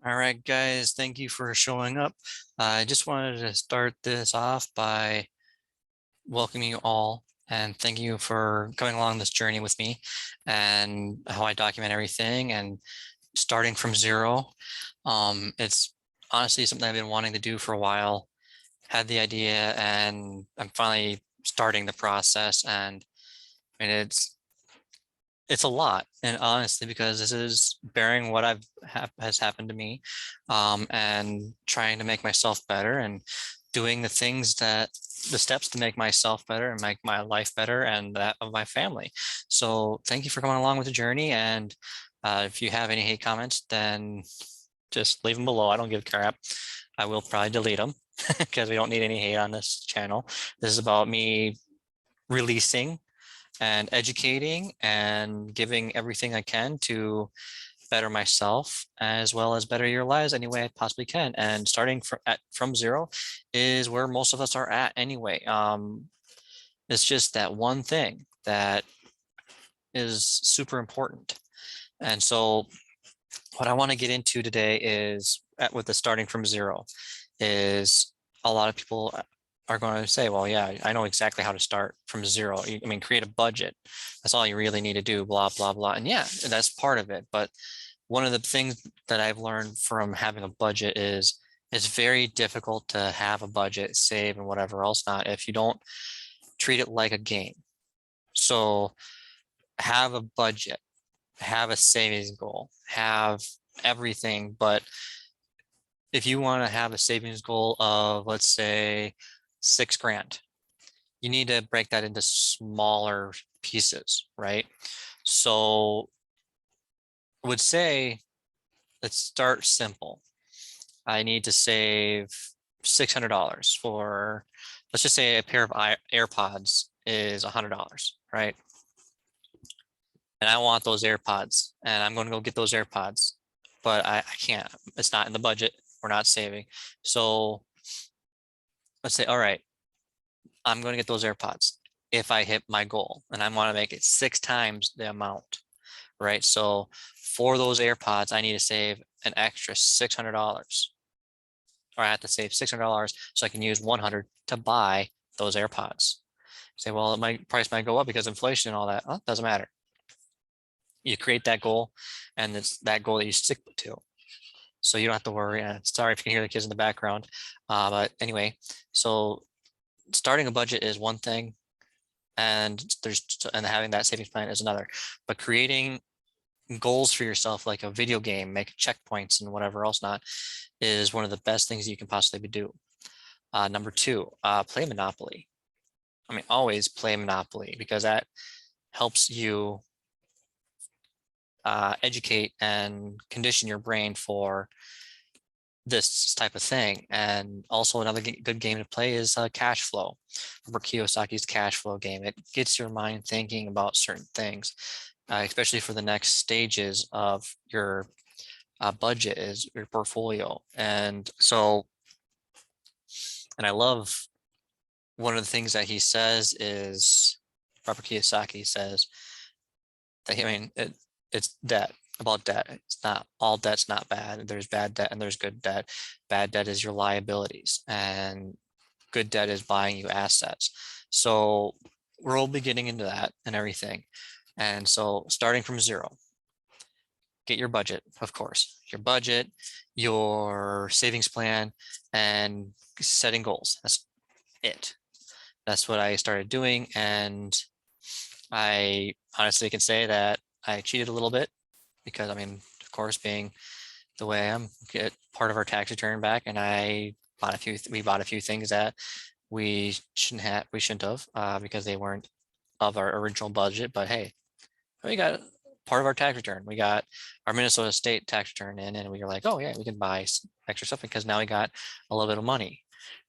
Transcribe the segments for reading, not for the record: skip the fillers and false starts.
All right, guys, thank you for showing up. I just wanted to start this off by welcoming you all and thank you for coming along this journey with me and how I document everything and starting from zero. It's honestly something I've been wanting to do for a while, had the idea, and I'm finally starting the process. And it's a lot, and honestly, because this is bearing what has happened to me, and trying to make myself better and doing the steps to make myself better and make my life better and that of my family. So thank you for coming along with the journey. And if you have any hate comments, then just leave them below. I don't give a crap. I will probably delete them because we don't need any hate on this channel. This is about me releasing and educating and giving everything I can to better myself as well as better your lives any way I possibly can. And starting from zero is where most of us are at anyway. It's just that one thing that is super important. And so what I want to get into today is with the starting from zero is a lot of people are going to say, well, yeah, I know exactly how to start from zero. I mean, create a budget. That's all you really need to do, blah, blah, blah. And yeah, that's part of it. But one of the things that I've learned from having a budget is it's very difficult to have a budget, save, and whatever else not if you don't treat it like a game. So have a budget, have a savings goal, have everything. But if you want to have a savings goal of, let's say, 6 grand, you need to break that into smaller pieces, right? So I would say, let's start simple. I need to save $600 for, let's just say a pair of AirPods is $100, right? And I want those AirPods and I'm going to go get those AirPods, but I can't. It's not in the budget. We're not saving. So let's say, all right, I'm going to get those AirPods if I hit my goal and I want to make it 6 times the amount, right? So for those AirPods, I need to save an extra $600, or I have to save $600 so I can use 100 to buy those AirPods. Say, well, my price might go up because inflation and all that. Well, doesn't matter. You create that goal, and it's that goal that you stick to. So you don't have to worry. Sorry if you can hear the kids in the background. But anyway, so starting a budget is one thing, and having that savings plan is another. But creating goals for yourself, like a video game, make checkpoints and whatever else not, is one of the best things you can possibly do. Number two, play Monopoly. I mean, always play Monopoly because that helps you educate and condition your brain for this type of thing. And also another good game to play is cash flow. Robert Kiyosaki's cash flow game. It gets your mind thinking about certain things, especially for the next stages of your budget is your portfolio. And so, and I love one of the things that he says is, Robert Kiyosaki says that, I mean, it's debt, about debt. It's not all debt's not bad. There's bad debt and there's good debt. Bad debt is your liabilities, and good debt is buying you assets. So we'll be getting into that and everything. And so starting from zero, get your budget, of course, your budget, your savings plan, and setting goals. That's it. That's what I started doing. And I honestly can say that I cheated a little bit because, I mean, of course, being the way I am, get part of our tax return back, and we bought a few things that we shouldn't have because they weren't of our original budget. But hey, we got part of our tax return. We got our Minnesota state tax return in, and we were like, oh yeah, we can buy extra stuff because now we got a little bit of money.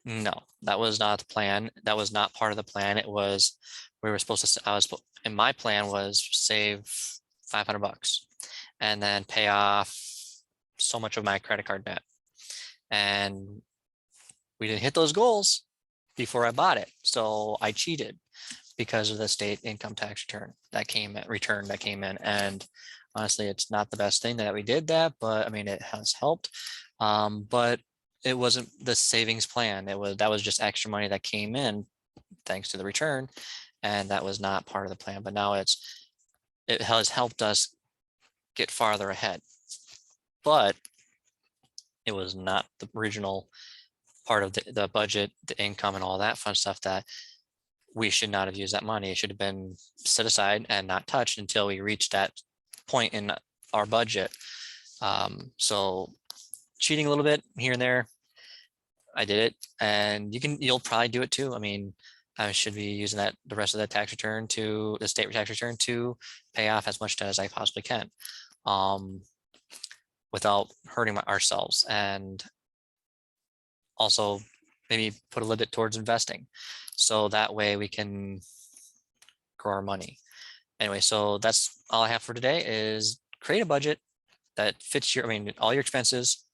No, that was not the plan. That was not part of the plan. It was, we were supposed to, and my plan was save 500 bucks and then pay off so much of my credit card debt. And we didn't hit those goals before I bought it. So I cheated because of the state income tax return that came in. And Honestly, it's not the best thing that we did that, but I mean, it has helped. But it wasn't the savings plan. That was just extra money that came in thanks to the return, and that was not part of the plan. But now it has helped us get farther ahead. But it was not the original part of the budget, the income, and all that fun stuff that we should not have used that money. It should have been set aside and not touched until we reached that point in our budget. So cheating a little bit here and there, I did it, and you'll probably do it too. I mean, I should be using the rest of the tax return to the state tax return to pay off as much debt as I possibly can, without hurting ourselves, and also maybe put a little bit towards investing, so that way we can grow our money. Anyway, so that's all I have for today is create a budget that fits all your expenses,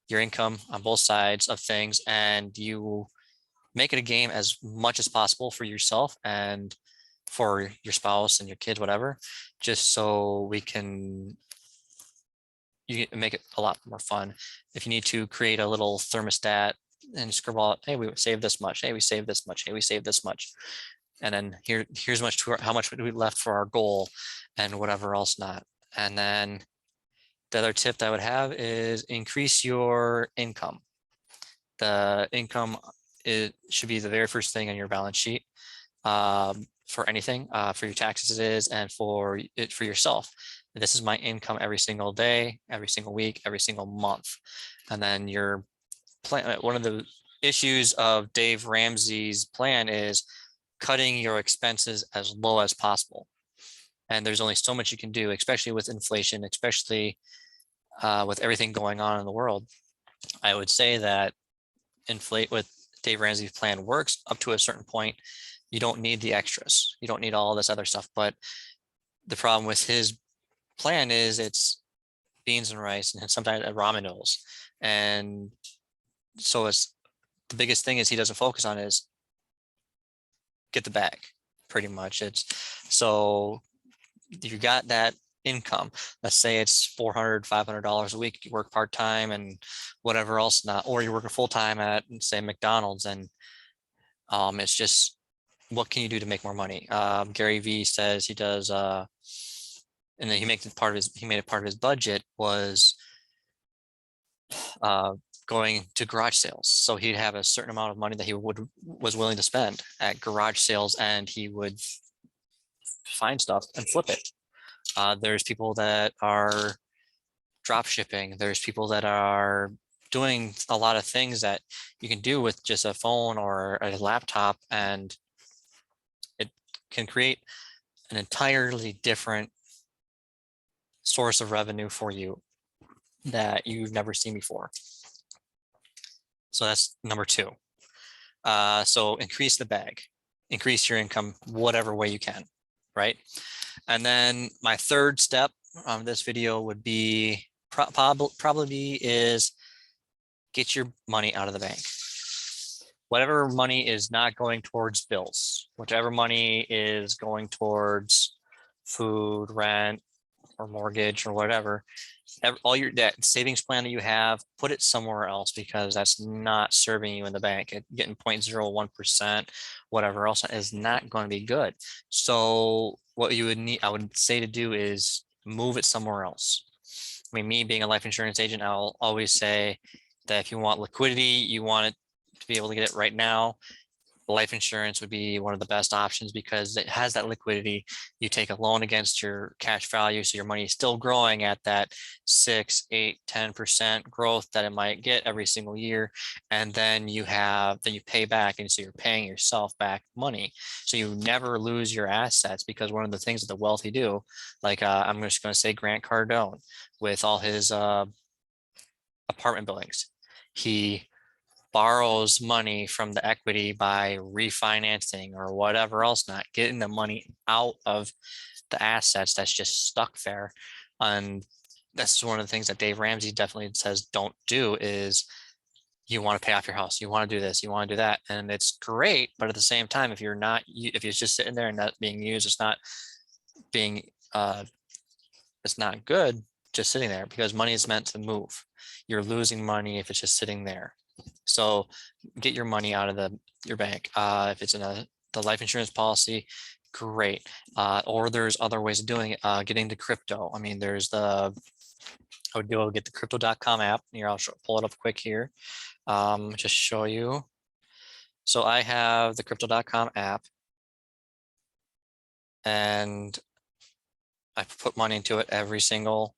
your income on both sides of things, and you make it a game as much as possible for yourself and for your spouse and your kids, whatever, just so you can make it a lot more fun. If you need to create a little thermostat and scribble out, hey, we saved this much, hey, we saved this much, hey, we saved this much, and then here's how much we left for our goal and whatever else not. And then the other tip that I would have is increase your income. The income, it should be the very first thing on your balance sheet, for anything, for your taxes it is, and for yourself. This is my income every single day, every single week, every single month. And then your plan, one of the issues of Dave Ramsey's plan is cutting your expenses as low as possible. And there's only so much you can do, especially with inflation, especially with everything going on in the world. I would say that with Dave Ramsey's plan works up to a certain point. You don't need the extras. You don't need all this other stuff. But the problem with his plan is it's beans and rice and sometimes ramen noodles. And so the biggest thing is he doesn't focus on is get the bag, pretty much. It's so you got that income. Let's say it's $400, $500 a week. You work part-time and whatever else not, or you're working full-time at, say, McDonald's, and it's just, what can you do to make more money? Gary Vee says he does, and then he made it part of his budget was going to garage sales. So he'd have a certain amount of money that he was willing to spend at garage sales, and he would find stuff and flip it. There's people that are drop shipping. There's people that are doing a lot of things that you can do with just a phone or a laptop, and it can create an entirely different source of revenue for you that you've never seen before. So that's number two. So increase the bag, increase your income, whatever way you can, right? And then my third step on this video would be probably is get your money out of the bank. Whatever money is not going towards bills, whichever money is going towards food, rent, or mortgage, or whatever, all that savings plan that you have, put it somewhere else, because that's not serving you in the bank. Getting 0.01%, whatever else, is not going to be good. So what you would need, I would say, to do is move it somewhere else. I mean, me being a life insurance agent, I'll always say that if you want liquidity, you want it to be able to get it right now, life insurance would be one of the best options because it has that liquidity. You take a loan against your cash value, so your money is still growing at that 6, 8, 10% growth that it might get every single year. And then you pay back, and so you're paying yourself back money. So you never lose your assets, because one of the things that the wealthy do, like I'm just going to say Grant Cardone with all his apartment buildings, he borrows money from the equity by refinancing or whatever else, not getting the money out of the assets that's just stuck there. And that's one of the things that Dave Ramsey definitely says don't do, is you want to pay off your house, you want to do this, you want to do that, and it's great. But at the same time, if it's just sitting there and not being used, it's not being it's not good just sitting there, because money is meant to move. You're losing money if it's just sitting there. So get your money out of your bank. If it's in the life insurance policy, great. Or there's other ways of doing it. Getting to crypto. I mean, there's I would go get the crypto.com app. Here, I'll pull it up quick here. Just show you. So I have the crypto.com app, and I put money into it every single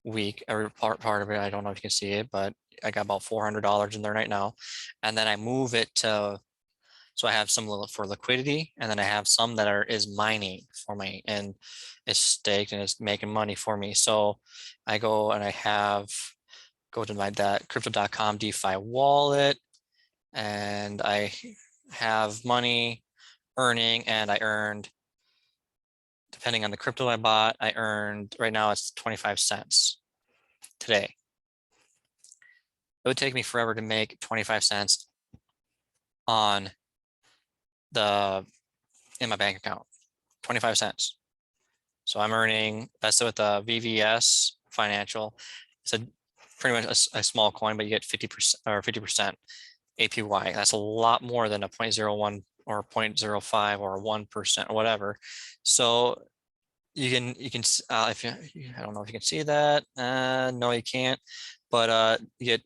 week, every part of it. I don't know if you can see it, but I got about $400 in there right now. And then I move it to, so I have some for liquidity, and then I have some that is mining for me, and it's staked and it's making money for me. So I go and go to that crypto.com DeFi wallet, and I have money earning, and I earned, depending on the crypto I bought, I earned, right now it's 25 cents today. It would take me forever to make 25 cents in my bank account, 25 cents. So I'm earning, that's with the VVS financial. It's pretty much a small coin, but you get 50% or 50% APY. That's a lot more than a 0.01 or 0.05 or 1% or whatever. So you can if I don't know if you can see that. No, you can't. But you get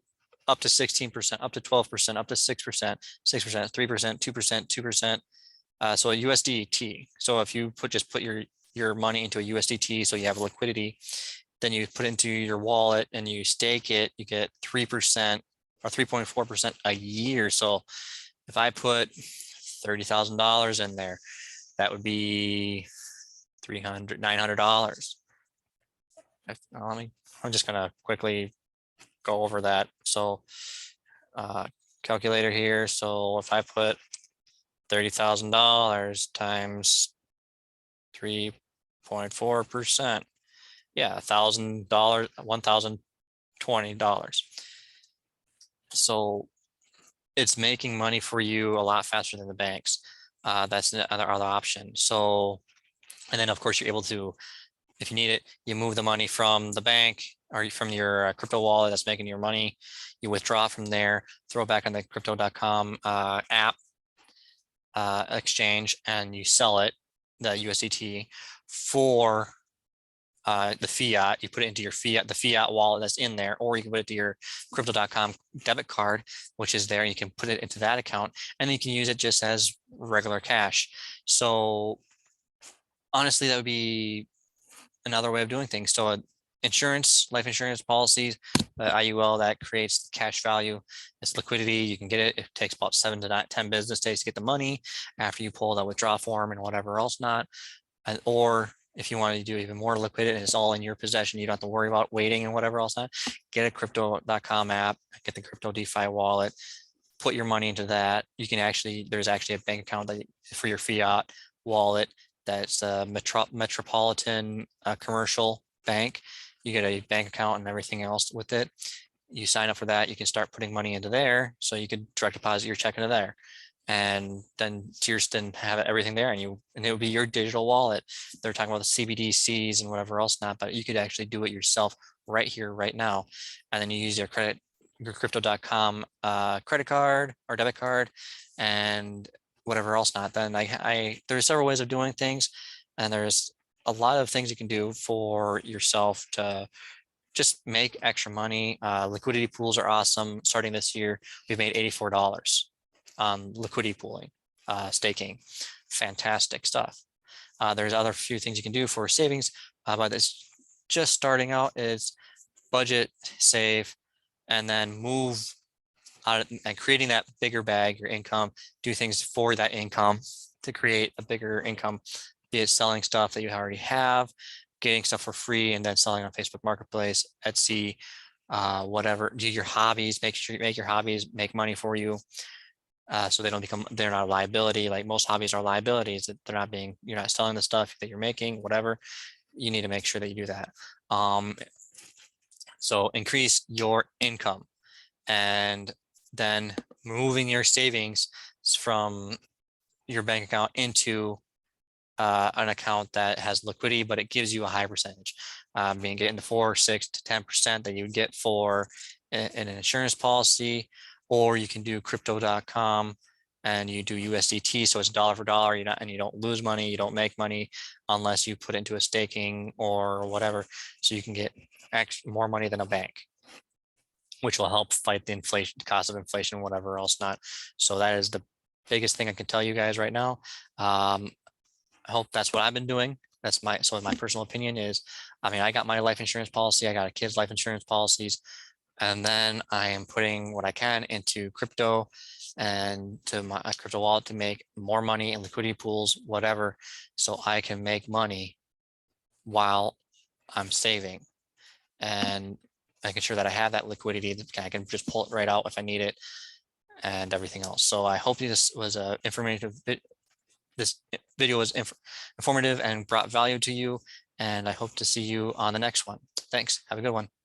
up to 16%, up to 12%, up to 6%, 6%, 3%, 2%, 2%. So a USDT. So if you just put your money into a USDT, so you have liquidity, then you put it into your wallet and you stake it, you get 3% or 3.4% a year. So if I put $30,000 in there, that would be $900. I'm just gonna quickly go over that. So calculator here. So if I put $30,000 times 3.4%, yeah, $1,000, $1,020. So it's making money for you a lot faster than the banks. That's the other option. So, and then of course you're able to, if you need it, you move the money from the bank or from your crypto wallet that's making your money. You withdraw from there, throw it back on the crypto.com app exchange, and you sell it, the USDT, for the fiat. You put it into your the fiat wallet that's in there, or you can put it to your crypto.com debit card, which is there. You can put it into that account, and then you can use it just as regular cash. So honestly, that would be another way of doing things. So insurance, life insurance policies, IUL, that creates cash value. It's liquidity. You can get it. It takes about 7 to 10 business days to get the money after you pull that withdrawal form and whatever else not. Or if you want to do even more liquid and it's all in your possession, you don't have to worry about waiting and whatever else not, get a crypto.com app, get the crypto DeFi wallet, put your money into that. You can there's actually a bank account for your fiat wallet that's a metropolitan commercial bank. You get a bank account and everything else with it. You sign up for that, you can start putting money into there. So you could direct deposit your check into there. And then then have everything there, and it would be your digital wallet. They're talking about the CBDCs and whatever else not, but you could actually do it yourself right here, right now. And then you use your crypto.com credit card or debit card and whatever else not. Then there's several ways of doing things, and there's a lot of things you can do for yourself to just make extra money. Liquidity pools are awesome. Starting this year, we've made $84 on liquidity pooling, staking. Fantastic stuff. There's other few things you can do for savings, but it's just starting out. Is budget, save, and then move out and creating that bigger bag, your income, do things for that income to create a bigger income, be it selling stuff that you already have, getting stuff for free, and then selling on Facebook Marketplace, Etsy, whatever. Do your hobbies, make your hobbies make money for you. So they're not a liability. Like most hobbies are liabilities, that you're not selling the stuff that you're making, whatever. You need to make sure that you do that. So increase your income, and then moving your savings from your bank account into an account that has liquidity, but it gives you a high percentage. being getting the 4, 6 to 10% that you would get for an insurance policy, or you can do crypto.com and you do USDT, so it's dollar for dollar, and you don't lose money, you don't make money unless you put into a staking or whatever. So you can get more money than a bank, which will help fight the inflation, cost of inflation, whatever else not. So that is the biggest thing I can tell you guys right now. I hope that's what I've been doing. That's my personal opinion is, I mean, I got my life insurance policy, I got a kid's life insurance policies, and then I am putting what I can into crypto and to my crypto wallet to make more money in liquidity pools, whatever, so I can make money while I'm saving and making sure that I have that liquidity that I can just pull it right out if I need it and everything else. So I hope this was a informative this video was informative and brought value to you, and I hope to see you on the next one. Thanks. Have a good one.